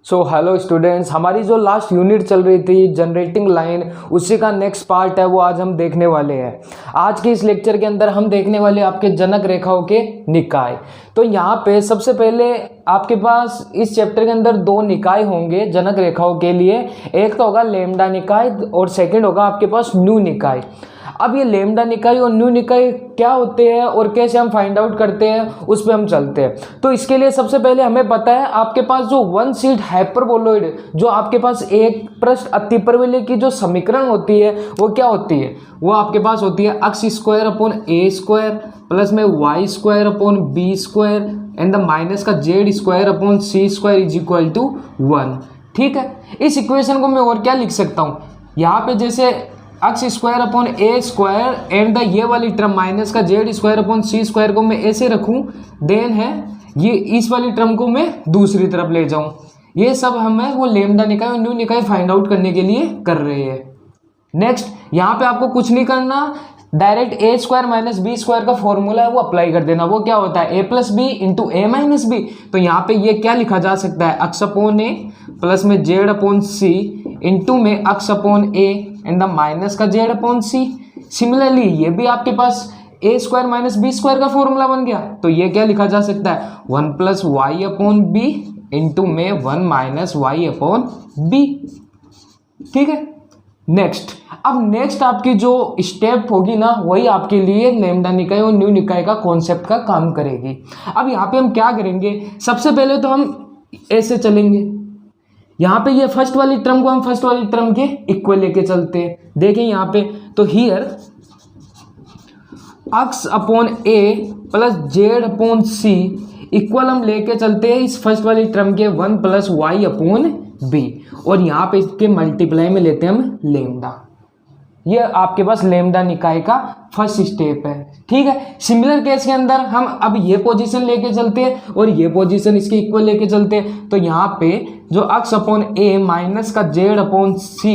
So hello students, हमारी जो last unit चल रही थी जनरेटिंग लाइन, उसी का नेक्स्ट पार्ट है वो आज हम देखने वाले हैं। आज के इस लेक्चर के अंदर हम देखने वाले आपके जनक रेखाओं के निकाय। तो यहाँ पे सबसे पहले आपके पास इस चैप्टर के अंदर दो निकाय होंगे जनक रेखाओं के लिए। एक तो होगा लैम्डा निकाय और सेकंड होगा आपके पास न्यू निकाय। अब ये लैम्डा निकाय और न्यू निकाय क्या होते हैं और कैसे हम फाइंड आउट करते हैं उस पर हम चलते हैं। तो इसके लिए सबसे पहले हमें पता है आपके पास जो वन सीट हाइपरबोलॉइड, जो आपके पास एक पृष्ठ अतिपरवलय की जो समीकरण होती है वो क्या होती है, वो आपके पास होती है x square upon a square plus में y square upon b square and the minus का z square upon c square is equal to 1। ठीक है, इस इक्वेशन को मैं और क्या लिख सकता हूँ, यहाँ पे जैसे x square upon a square and the ये वाली टर्म माइनस का z square upon c square को मैं ऐसे रखूं, देन है ये इस वाली टर्म को मैं दूसरी तरफ ले जाऊं। ये सब हमें वो लैम्डा निकाय और न्यू निकाय फाइंड आउट करने के लिए कर रहे हैं। नेक्स्ट, यहाँ पे आपको कुछ नहीं करना, डायरेक्ट ए स्क्वायर माइनस बी स्क्वायर का फॉर्मूला है वो अप्लाई कर देना। वो क्या होता है, ए प्लस बी इंटू ए माइनस बी। तो यहाँ पे ये क्या लिखा जा सकता है, एक्स अपॉन ए प्लस में जेड अपॉन सी इंटू में x upon A and the minus का जेड अपॉन सी। सिमिलरली ये भी आपके पास ए स्क्वायर माइनस बी स्क्वायर का फॉर्मूला बन गया। तो ये क्या लिखा जा सकता है, 1 plus Y upon B into में 1 माइनस वाई अपॉन बी। ठीक है, नेक्स्ट, अब नेक्स्ट आपकी जो स्टेप होगी ना वही आपके लिए लैम्डा निकाय और न्यू निकाय का कॉन्सेप्ट का काम करेगी। अब यहाँ पे हम क्या करेंगे, सबसे पहले तो हम ऐसे चलेंगे, यहाँ पे ये फर्स्ट वाली टर्म को हम फर्स्ट वाली टर्म के इक्वल लेके चलते हैं। देखें यहाँ पे तो here X upon A plus Z upon C equal हम लेके चलते हैं इस फर्स्ट वाली टर्म के 1 प्लस वाई अपॉन बी, और यहाँ पे इसके मल्टीप्लाई में लेते हैं हम लैम्डा। ये आपके पास लैम्डा निकाय का फर्स्ट स्टेप है। ठीक है, सिमिलर केस के अंदर हम अब ये पोजीशन लेके चलते हैं और ये पोजीशन इसके इक्वल लेके चलते हैं। तो यहाँ पे जो एक्स अपॉन ए माइनस का Z upon C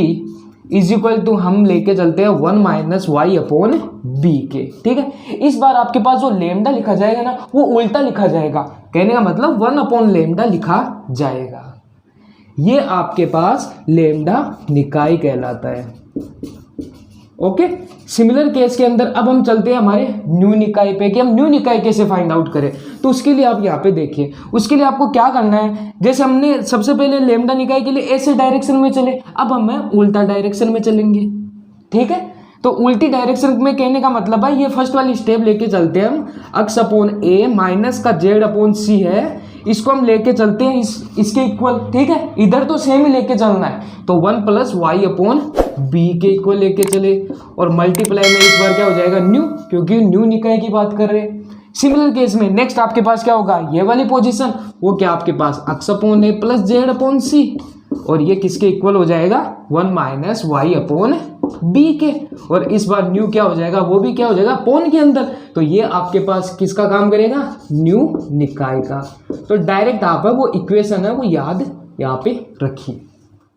is equal to हम लेके चलते हैं 1 माइनस वाई अपॉन बी के। ठीक है, इस बार आपके पास जो लैम्डा लिखा जाएगा ना वो उल्टा लिखा जाएगा, कहने का मतलब 1 अपॉन लैम्डा लिखा जाएगा। ये आपके पास लैम्डा निकाय कहलाता है। ओके, सिमिलर केस के अंदर अब हम चलते हैं हमारे न्यू निकाय पे कि हम न्यू निकाय कैसे फाइंड आउट करें। तो उसके लिए आप यहाँ पे देखिए, उसके लिए आपको क्या करना है, जैसे हमने सबसे पहले लैम्डा निकाय के लिए ऐसे डायरेक्शन में चले, अब हमें उल्टा डायरेक्शन में चलेंगे। ठीक है, तो उल्टी डायरेक्शन में कहने का मतलब है ये फर्स्ट वाली स्टेप लेके चलते हैं हम, एक्स अपॉन ए माइनस का जेड अपॉन सी है, इसको हम लेके चलते हैं इसके इक्वल। ठीक है, इधर तो सेम ही लेके चलना है, तो 1 प्लस वाई अपॉन बी के इक्वल लेके चले, और मल्टीप्लाई में इस बार क्या हो जाएगा न्यू, क्योंकि न्यू निकाय की बात कर रहे हैं। सिमिलर केस में नेक्स्ट आपके पास क्या होगा, ये वाली पोजीशन, वो क्या आपके पास एक्स अपॉन ए प्लस जेड अपॉन सी, और ये किसके इक्वल हो जाएगा 1 माइनस वाई अपॉन बी के, और इस बार न्यू क्या हो जाएगा, वो भी क्या हो जाएगा अपॉन के अंदर। तो ये आपके पास किसका काम करेगा, न्यू निकाय का। तो डायरेक्ट आप वो इक्वेशन है वो याद यहाँ पे रखिए।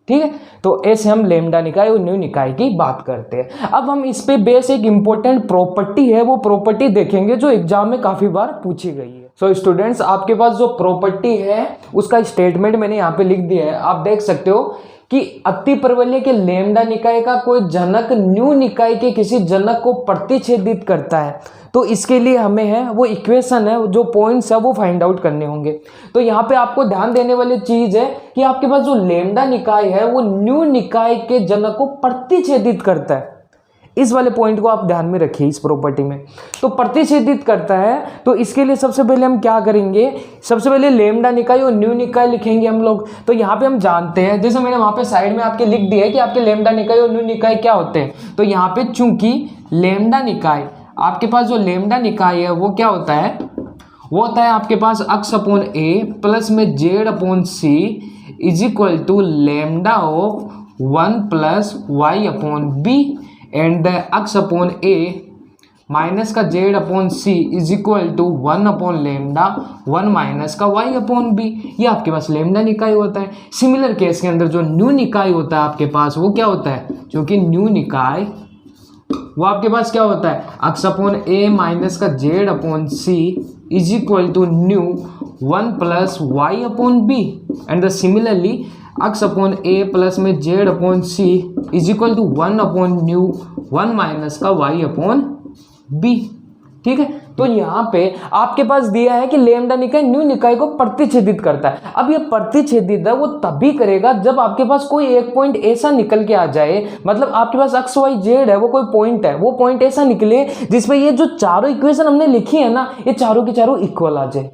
ठीक है, तो ऐसे हम लैम्डा निकाय और न्यू निकाय की बात करते हैं। अब हम इस पे बेस एक इंपॉर्टेंट प्रॉपर्टी है वो प्रॉपर्टी देखेंगे जो एग्जाम में काफी बार पूछी गई है। सो स्टूडेंट्स, आपके पास जो प्रॉपर्टी है उसका स्टेटमेंट मैंने यहाँ पे लिख दिया है, आप देख सकते हो कि अतिपरवलय के लैम्डा निकाय का कोई जनक न्यू निकाय के किसी जनक को प्रतिच्छेदित करता है। तो इसके लिए हमें है वो इक्वेशन है, जो पॉइंट्स है वो फाइंड आउट करने होंगे। तो यहाँ पे आपको ध्यान देने वाली चीज है कि आपके पास जो लैम्डा निकाय है वो न्यू निकाय के जनक को प्रतिच्छेदित करता है। इस वाले पॉइंट को आप ध्यान में रखिए इस प्रॉपर्टी में। तो प्रतिच्छेदित करता है, तो इसके लिए सबसे पहले हम क्या करेंगे, सबसे पहले लैम्डा निकाय और न्यू निकाय लिखेंगे हम लोग। तो यहाँ पे हम जानते हैं, जैसे मैंने वहाँ पे साइड में आपके लिख दिया है कि आपके लैम्डा निकाय और न्यू निकाय क्या होते हैं। तो यहाँ पे चूंकि लैम्डा निकाय, आपके पास जो लैम्डा निकाय है वो क्या होता है, वो होता है आपके पास एक्स अपॉन ए प्लस में z upon C is equal to lambda of 1 plus Y upon b and x upon A minus का Z upon C is equal to 1 upon lambda 1 minus का वाई अपॉन बी। ये आपके पास lambda निकाय होता है। Similar case के अंदर जो न्यू निकाय होता है आपके पास वो क्या होता है, क्योंकि न्यू निकाय वो आपके पास क्या होता है, एक्स अपॉन ए माइनस का Z upon C is equal to nu 1 plus Y upon b and similarly x upon A plus में z upon C is equal to 1 upon nu 1 minus का y अपॉन बी। ठीक है, तो यहाँ पे आपके पास दिया है कि लेमडा निकाय न्यू निकाय को प्रतिच्छेदित करता है। अब ये प्रतिच्छेदित है वो तभी करेगा जब आपके पास कोई एक पॉइंट ऐसा निकल के आ जाए, मतलब आपके पास एक्स वाई जेड है, वो कोई पॉइंट है, वो पॉइंट ऐसा निकले जिसपे ये जो चारों इक्वेशन हमने लिखी है ना, ये चारों की चारों इक्वल आ जाए।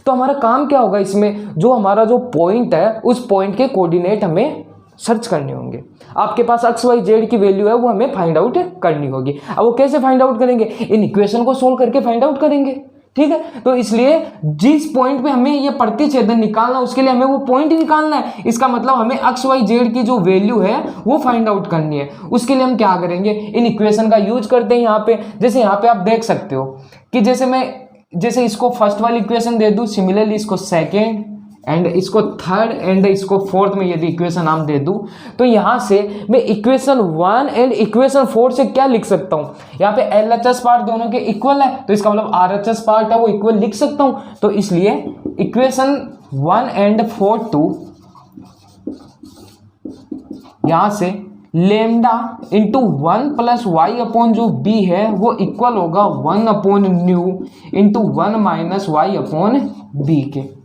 तो हमारा काम क्या होगा इसमें, जो हमारा जो पॉइंट है उस पॉइंट के कोऑर्डिनेट हमें सर्च करने होंगे। आपके पास एक्स वाई जेड की वैल्यू है वो हमें फाइंड आउट करनी होगी। अब वो कैसे फाइंड आउट करेंगे, इन इक्वेशन को सोल्व करके फाइंड आउट करेंगे। ठीक है, तो इसलिए जिस पॉइंट पे हमें ये प्रतिच्छेदन निकालना है उसके लिए हमें वो पॉइंट निकालना है। इसका मतलब हमें एक्स वाई जेड की जो वैल्यू है वो फाइंड आउट करनी है। उसके लिए हम क्या करेंगे, इन इक्वेशन का यूज करते हैं। यहाँ पे जैसे यहाँ पे आप देख सकते हो कि जैसे इसको फर्स्ट वाली इक्वेशन दे दूं, सिमिलरली इसको सेकेंड एंड इसको थर्ड एंड इसको फोर्थ में यदि इक्वेशन नाम दे दूं, तो यहां से मैं इक्वेशन 1 एंड इक्वेशन 4 से क्या लिख सकता हूं, यहाँ पे LHS पार्ट दोनों के इक्वल है तो इसका मतलब RHS पार्ट है वो इक्वल लिख सकता हूं। तो इसलिए इक्वेशन 1 एंड 4 टू यहां से lambda into 1 plus Y upon जो बी है वो इक्वल होगा 1 upon mu into 1 minus Y upon B के।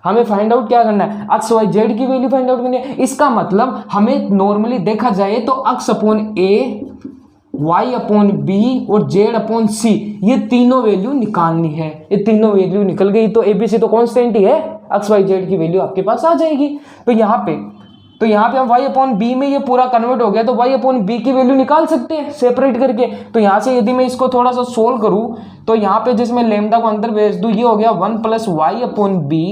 हमें फाइंड आउट क्या करना है, एक्स वाई जेड की वैल्यू फाइंड आउट करनी है। इसका मतलब हमें नॉर्मली देखा जाए तो X upon A, Y upon B और जेड अपॉन सी ये तीनों वैल्यू निकालनी है। ये तीनों वैल्यू निकल गई तो एबीसी तो कांस्टेंट ही है, एक्स वाई जेड की वैल्यू आपके पास आ जाएगी। तो यहाँ पे हम y अपॉन बी में ये पूरा कन्वर्ट हो गया तो y अपॉन बी की वैल्यू निकाल सकते हैं सेपरेट करके। तो यहाँ से यदि मैं इसको थोड़ा सा सोल्व करूँ तो यहाँ पे जिसमें लेमडा को अंदर भेज दूँ, ये हो गया 1 plus Y upon B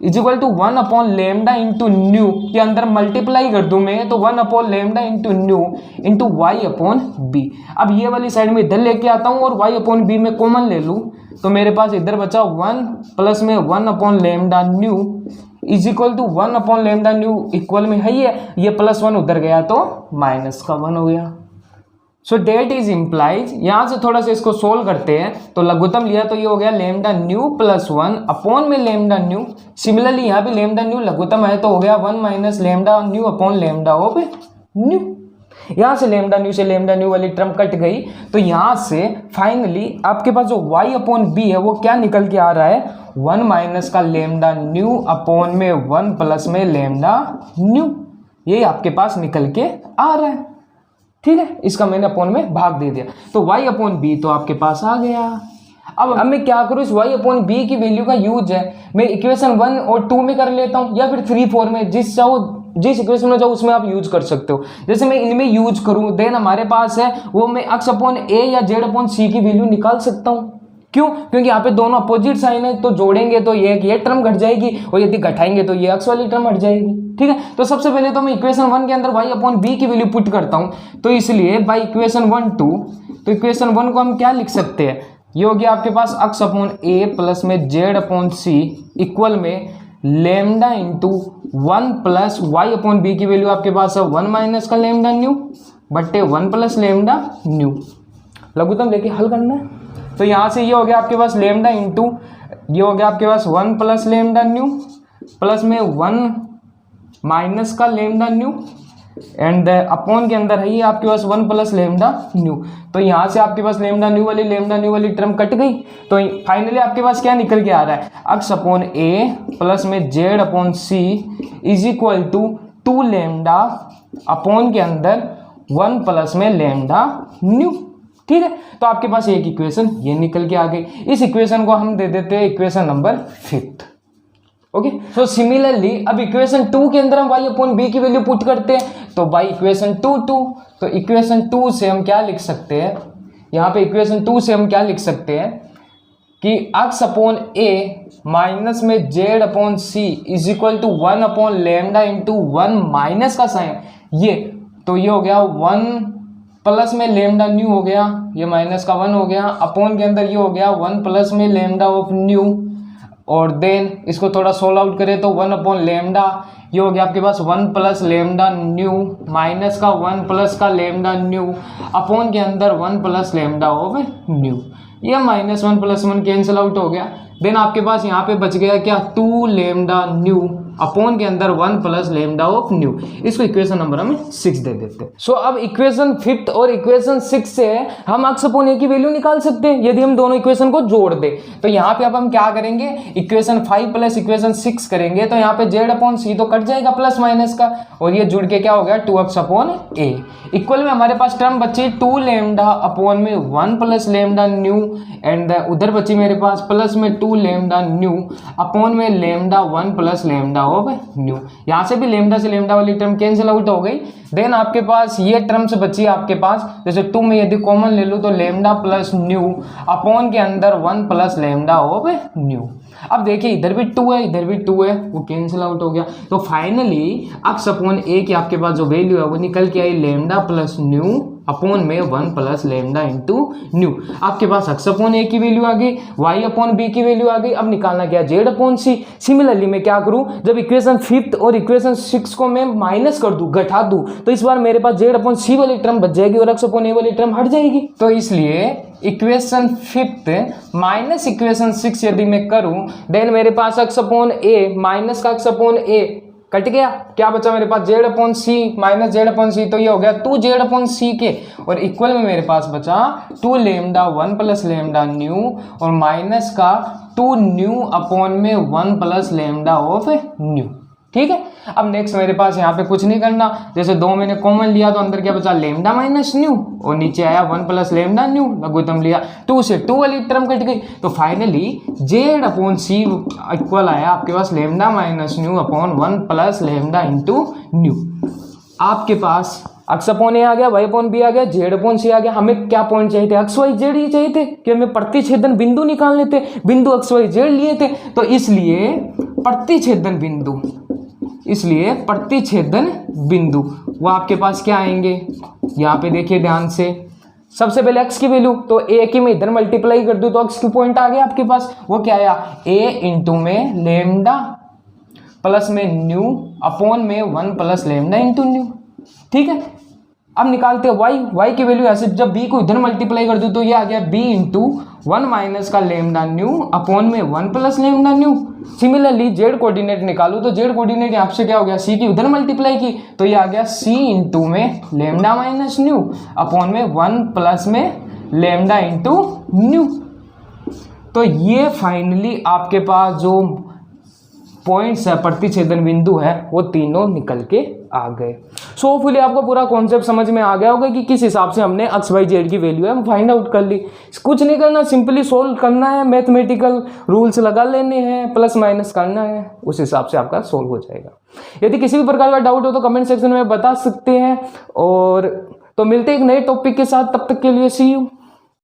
is equal to 1 upon lambda into mu के अंदर मल्टीप्लाई कर दूं मैं तो 1 upon lambda into mu into Y upon B. अब ये वाली साइड में इधर लेके आता हूं और वाई अपॉन बी में कॉमन ले लूं तो मेरे पास इधर बचा 1 प्लस में 1 upon lambda mu is equal to 1 upon lambda mu equal में है ये प्लस 1 उधर गया तो माइनस का 1 हो गया। सो डेट इज इम्प्लाइज, यहाँ से थोड़ा सा इसको सोल्व करते हैं तो लघुत्तम लिया तो ये हो गया लेमडा न्यू प्लस 1 अपॉन में लेमडा न्यू। सिमिलरली यहाँ पे लेमडा न्यू लघुत्तम है तो हो गया 1 minus lambda new upon lambda of new. यहाँ से लेमडा न्यू वाली टर्म कट गई तो यहाँ से फाइनली आपके पास जो y अपॉन बी है वो क्या निकल के आ रहा है, 1 माइनस का लेमडा न्यू अपॉन में 1 प्लस में लेमडा न्यू, ये आपके पास निकल के आ रहा है। ठीक है, इसका मैंने अपॉन में भाग दे दिया तो y अपॉन बी तो आपके पास आ गया। अब मैं क्या करूँ, इस y अपॉन बी की वैल्यू का यूज है मैं इक्वेशन 1 और 2 में कर लेता हूँ या फिर 3 4 में, जिस इक्वेशन में जाओ उसमें आप यूज कर सकते हो। जैसे मैं इनमें यूज करूँ देन हमारे पास है वो मैं x अपॉन ए या z अपॉन सी की वैल्यू निकाल सकता हूँ। क्यों, क्योंकि यहाँ पे दोनों अपोजिट साइन है तो जोड़ेंगे तो ये टर्म घट जाएगी और यदि घटाएंगे तो ये x वाली टर्म हट जाएगी। ठीक है, तो सबसे पहले तो मैं इक्वेशन 1 के अंदर y अपॉन बी की वैल्यू पुट करता हूँ तो इसलिए बाई इक्वेशन 1 2 तो इक्वेशन 1 को हम क्या लिख सकते हैं, ये हो गया आपके पास x अपॉन ए प्लस में z अपॉन सी इक्वल में lambda into 1 plus Y upon B की वैल्यू आपके पास है 1 माइनस का लेमडा न्यू बट्टे 1 प्लस लेमडा न्यू। लघुत्तम लेके हल करना है तो यहाँ से ये हो गया आपके पास लेमडा इंटू ये हो गया आपके पास 1 प्लस लेमडा न्यू प्लस में 1 माइनस का लेमडा न्यू एंड अपॉन के अंदर है ये आपके पास 1 प्लस लेमडा न्यू। तो यहाँ से आपके पास लेमडा न्यू वाली टर्म कट गई तो फाइनली आपके पास क्या निकल के आ रहा है, x अपॉन ए प्लस में z upon C is equal to 2 lambda upon के अंदर 1 प्लस में लेमडा न्यू। ठीक है, तो आपके पास एक इक्वेशन ये निकल के आ गई। इस इक्वेशन को हम दे देते हैं equation number 5। Okay, so similarly अब इक्वेशन 2 के अंदर हम y अपॉन बी की वैल्यू पुट करते हैं तो बाई इक्वेशन 2 तो इक्वेशन 2 से हम क्या लिख सकते हैं, यहाँ पे इक्वेशन 2 से हम क्या लिख सकते हैं कि x अपॉन ए माइनस में z upon C is equal to 1 upon lambda into 1 minus का साइन ये तो ये हो गया 1 प्लस में लेमडा न्यू हो गया, ये माइनस का 1 हो गया, अपॉन के अंदर ये हो गया 1 प्लस में लेमडा ऑफ न्यू और देन इसको थोड़ा सोल्व आउट करें तो 1 अपॉन लेमडा ये हो गया आपके पास 1 प्लस लेमडा न्यू माइनस का 1 प्लस का लेमडा न्यू अपॉन के अंदर 1 प्लस लेमडा ऑफ न्यू। ये -1 + 1 कैंसिल आउट हो गया। देन आपके पास यहाँ पे बच गया क्या, 2 लैम्डा न्यू अपॉन के अंदर 1 + लैम्डा ऑफ न्यू। इसको इक्वेशन नंबर हम 6 दे देते हैं। सो अब इक्वेशन 5 और इक्वेशन 6 से हम x अपॉन a की वैल्यू निकाल सकते हैं यदि हम दोनों इक्वेशन को जोड़ दे। तो यहाँ पे अब हम क्या करेंगे, इक्वेशन 5 + इक्वेशन 6 करेंगे तो यहाँ पे z अपॉन c तो कट जाएगा प्लस माइनस का, और ये जुड़ के क्या हो गया 2x अपॉन a। इक्वल में हमारे पास टर्म बची 2 लैम्डा अपॉन में 1 + लैम्डा न्यू, एंड उधर बची मेरे पास प्लस में 2 लैम्डा न्यू अपॉन में लैम्डा 1 + लैम्डा ऑफ न्यू। यहाँ से भी लैम्डा से लैम्डा वाली टर्म कैंसिल आउट हो गई। देन आपके पास ये टर्म्स बची आपके पास, जैसे 2 में यदि कॉमन ले लूँ तो लैम्डा प्लस न्यू अपॉन के अंदर 1 + लैम्डा ऑफ न्यू। अब देखिए इधर भी 2 है इधर भी 2 है, वो कैंसिल आउट हो गया। तो फाइनली x अपॉन a की आपके पास जो वैल्यू है वो निकल के आई लैम्डा प्लस न्यू अपॉन में 1 + लैम्डा इंटू न्यू। आपके पास x अपॉन a की वैल्यू आ गई, y अपॉन b की वैल्यू आ गई। अब निकालना क्या, z अपॉन c। सिमिलरली मैं क्या करूं, जब इक्वेशन 5 और इक्वेशन 6 को मैं माइनस कर दूं, घटा दूं, तो इस बार मेरे पास z अपॉन c वाली टर्म बच जाएगी और x अपॉन a वाली टर्म हट जाएगी। तो इसलिए इक्वेशन 5 माइनस इक्वेशन 6 यदि मैं करूं, देन मेरे पास x अपॉन a माइनस का x अपॉन a कट गया, क्या बचा मेरे पास z upon c minus z upon c, तो ये हो गया 2 z अपॉन c के, और इक्वल में मेरे पास बचा 2 लैम्डा 1 + लैम्डा न्यू और माइनस का 2 न्यू अपॉन में 1 + लैम्डा ऑफ न्यू। ठीक है, अब नेक्स्ट मेरे पास यहाँ पे कुछ नहीं करना, जैसे 2 मैंने कॉमन लिया तो अंदर क्या बचा लैम्डा माइनस न्यू और नीचे आया 1 + लैम्डा न्यू, लघुत्तम लिया 2 से 2 वाली टर्म कट गई। तो finally z upon c equal आया आपके पास lambda minus nu upon 1 + lambda into nu. आपके पास x अपॉन a आ गया, y अपॉन b आ गया, z अपॉन c आ गया। हमें क्या पॉइंट चाहिए थे, x y z ही चाहिए थे कि हमें प्रतिच्छेदन बिंदु निकालने थे, बिंदु x y z लिए थे। तो इसलिए प्रतिच्छेदन बिंदु, इसलिए प्रतिच्छेदन बिंदु वो आपके पास क्या आएंगे, यहाँ पे देखिए ध्यान से, सबसे पहले x की वैल्यू तो a की मैं इधर मल्टीप्लाई कर दूं तो x की पॉइंट आ गया आपके पास, वो क्या आया a इंटू में लैम्डा प्लस में न्यू अपॉन में 1 + लैम्डा इंटू न्यू। ठीक है, अब निकालते हैं y की वैल्यू ऐसे, जब b को इधर मल्टीप्लाई कर दूं तो ये आ गया b इंटू 1 माइनस का लैम्डा न्यू अपॉन में 1 + lambda new. Similarly z coordinate निकालू तो z कोऑर्डिनेट यहाँ से क्या हो गया, c की उधर मल्टीप्लाई की तो ये आ गया c इंटू में लैम्डा माइनस न्यू अपॉन में 1 + में लैम्डा इंटू न्यू। तो ये फाइनली आपके पास जो पॉइंट्स है, प्रतिच्छेदन बिंदु है, वो तीनों निकल के आ गए। सो होपफुली आपको पूरा कॉन्सेप्ट समझ में आ गया होगा कि किस हिसाब से हमने x y z की वैल्यू है फाइंड आउट कर ली। कुछ नहीं करना, सिंपली सोल्व करना है, मैथमेटिकल रूल्स लगा लेने हैं, प्लस माइनस करना है, उस हिसाब से आपका सोल्व हो जाएगा। यदि किसी भी प्रकार का डाउट हो तो कमेंट सेक्शन में बता सकते हैं, और तो मिलते हैं एक नए टॉपिक के साथ, तब तक के लिए सी यू।